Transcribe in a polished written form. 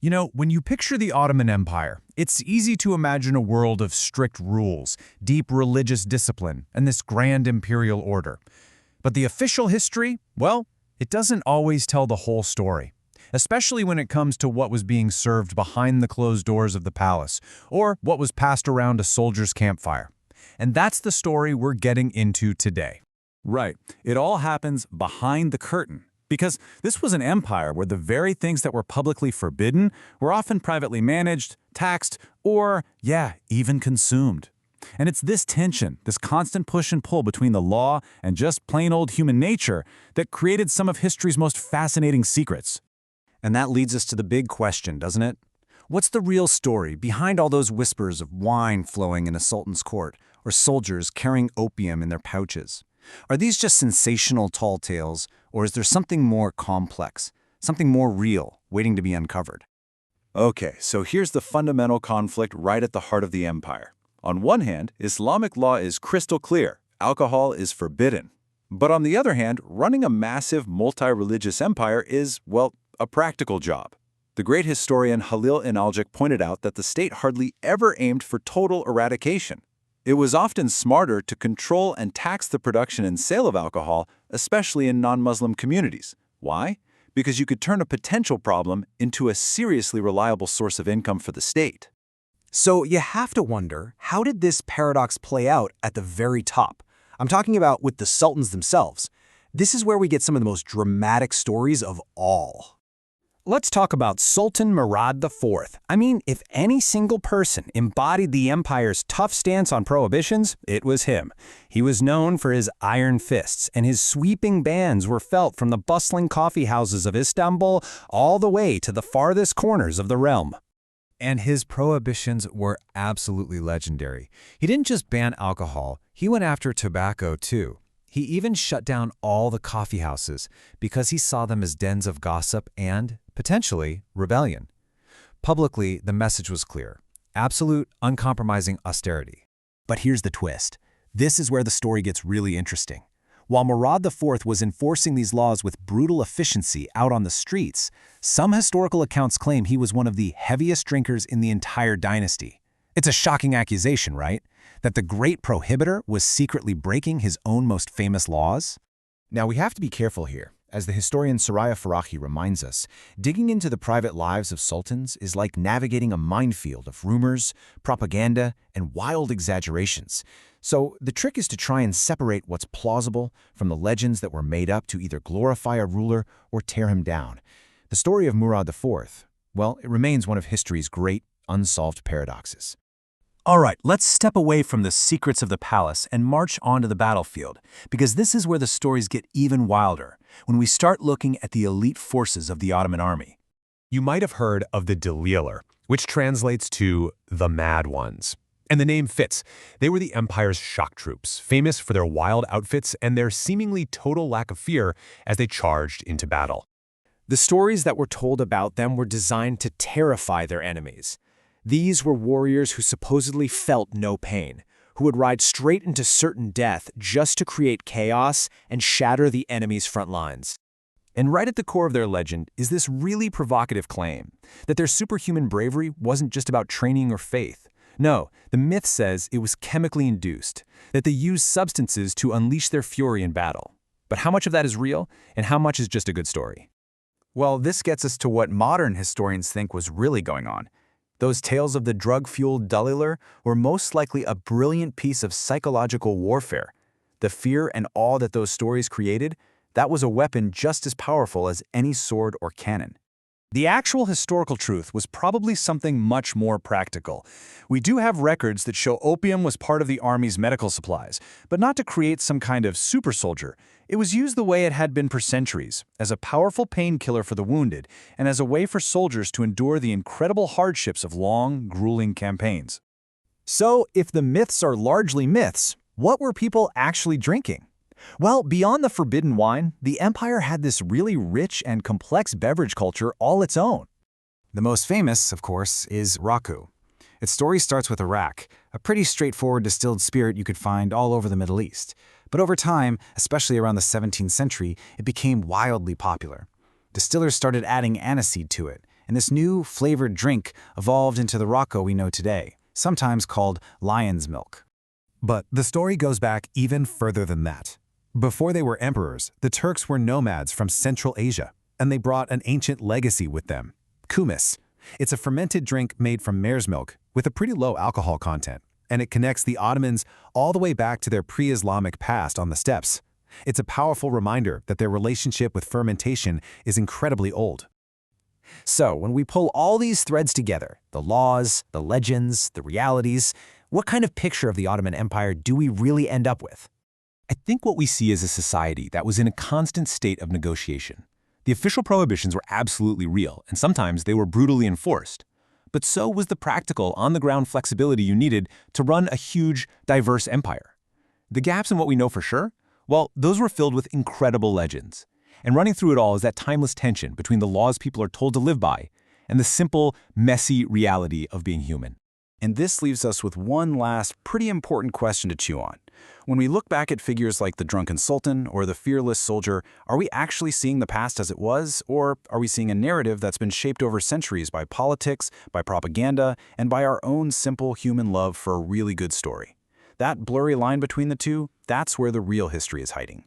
You know, when you picture the Ottoman Empire, it's easy to imagine a world of strict rules, deep religious discipline, and this grand imperial order. But the official history, well, it doesn't always tell the whole story, especially when it comes to what was being served behind the closed doors of the palace, or what was passed around a soldier's campfire. And that's the story we're getting into today. Right. It all happens behind the curtain. Because this was an empire where the very things that were publicly forbidden were often privately managed, taxed, or, even consumed. And it's this tension, this constant push and pull between the law and just plain old human nature that created some of history's most fascinating secrets. And that leads us to the big question, doesn't it? What's the real story behind all those whispers of wine flowing in a sultan's court or soldiers carrying opium in their pouches? Are these just sensational tall tales, or is there something more complex, something more real, waiting to be uncovered? Okay, so here's the fundamental conflict right at the heart of the empire. On one hand, Islamic law is crystal clear. Alcohol is forbidden. But on the other hand, running a massive multi-religious empire is, well, a practical job. The great historian Halil Inalcik pointed out that the state hardly ever aimed for total eradication. It was often smarter to control and tax the production and sale of alcohol, especially in non-Muslim communities. Why? Because you could turn a potential problem into a seriously reliable source of income for the state. So you have to wonder, how did this paradox play out at the very top? I'm talking about with the sultans themselves. This is where we get some of the most dramatic stories of all. Let's talk about Sultan Murad IV. I mean, if any single person embodied the empire's tough stance on prohibitions, it was him. He was known for his iron fists, and his sweeping bans were felt from the bustling coffee houses of Istanbul all the way to the farthest corners of the realm. And his prohibitions were absolutely legendary. He didn't just ban alcohol, he went after tobacco too. He even shut down all the coffee houses because he saw them as dens of gossip and, potentially, rebellion. Publicly, the message was clear: absolute, uncompromising austerity. But here's the twist. This is where the story gets really interesting. While Murad IV was enforcing these laws with brutal efficiency out on the streets, some historical accounts claim he was one of the heaviest drinkers in the entire dynasty. It's a shocking accusation, right? That the great prohibitor was secretly breaking his own most famous laws? Now, we have to be careful here. As the historian Soraya Farahi reminds us, digging into the private lives of sultans is like navigating a minefield of rumors, propaganda, and wild exaggerations. So the trick is to try and separate what's plausible from the legends that were made up to either glorify a ruler or tear him down. The story of Murad IV, well, it remains one of history's great unsolved paradoxes. All right, let's step away from the secrets of the palace and march onto the battlefield, because this is where the stories get even wilder, when we start looking at the elite forces of the Ottoman army. You might have heard of the Deliler, which translates to the Mad Ones. And the name fits. They were the empire's shock troops, famous for their wild outfits and their seemingly total lack of fear as they charged into battle. The stories that were told about them were designed to terrify their enemies. These were warriors who supposedly felt no pain, who would ride straight into certain death just to create chaos and shatter the enemy's front lines. And right at the core of their legend is this really provocative claim that their superhuman bravery wasn't just about training or faith. No, the myth says it was chemically induced, that they used substances to unleash their fury in battle. But how much of that is real, and how much is just a good story? Well, this gets us to what modern historians think was really going on. Those tales of the drug-fueled Deliler were most likely a brilliant piece of psychological warfare. The fear and awe that those stories created, that was a weapon just as powerful as any sword or cannon. The actual historical truth was probably something much more practical. We do have records that show opium was part of the army's medical supplies, but not to create some kind of super soldier. It was used the way it had been for centuries, as a powerful painkiller for the wounded, and as a way for soldiers to endure the incredible hardships of long, grueling campaigns. So, if the myths are largely myths, what were people actually drinking? Well, beyond the forbidden wine, the empire had this really rich and complex beverage culture all its own. The most famous, of course, is raku. Its story starts with Iraq, a pretty straightforward distilled spirit you could find all over the Middle East. But over time, especially around the 17th century, it became wildly popular. Distillers started adding aniseed to it, and this new flavored drink evolved into the Rocco we know today, sometimes called lion's milk. But the story goes back even further than that. Before they were emperors, the Turks were nomads from Central Asia, and they brought an ancient legacy with them: kumis. It's a fermented drink made from mare's milk with a pretty low alcohol content, and it connects the Ottomans all the way back to their pre-Islamic past on the steppes. It's a powerful reminder that their relationship with fermentation is incredibly old. So, when we pull all these threads together, the laws, the legends, the realities, what kind of picture of the Ottoman Empire do we really end up with? I think what we see is a society that was in a constant state of negotiation. The official prohibitions were absolutely real, and sometimes they were brutally enforced. But so was the practical, on-the-ground flexibility you needed to run a huge, diverse empire. The gaps in what we know for sure? Well, those were filled with incredible legends. And running through it all is that timeless tension between the laws people are told to live by and the simple, messy reality of being human. And this leaves us with one last pretty important question to chew on. When we look back at figures like the drunken sultan or the fearless soldier, are we actually seeing the past as it was, or are we seeing a narrative that's been shaped over centuries by politics, by propaganda, and by our own simple human love for a really good story? That blurry line between the two, that's where the real history is hiding.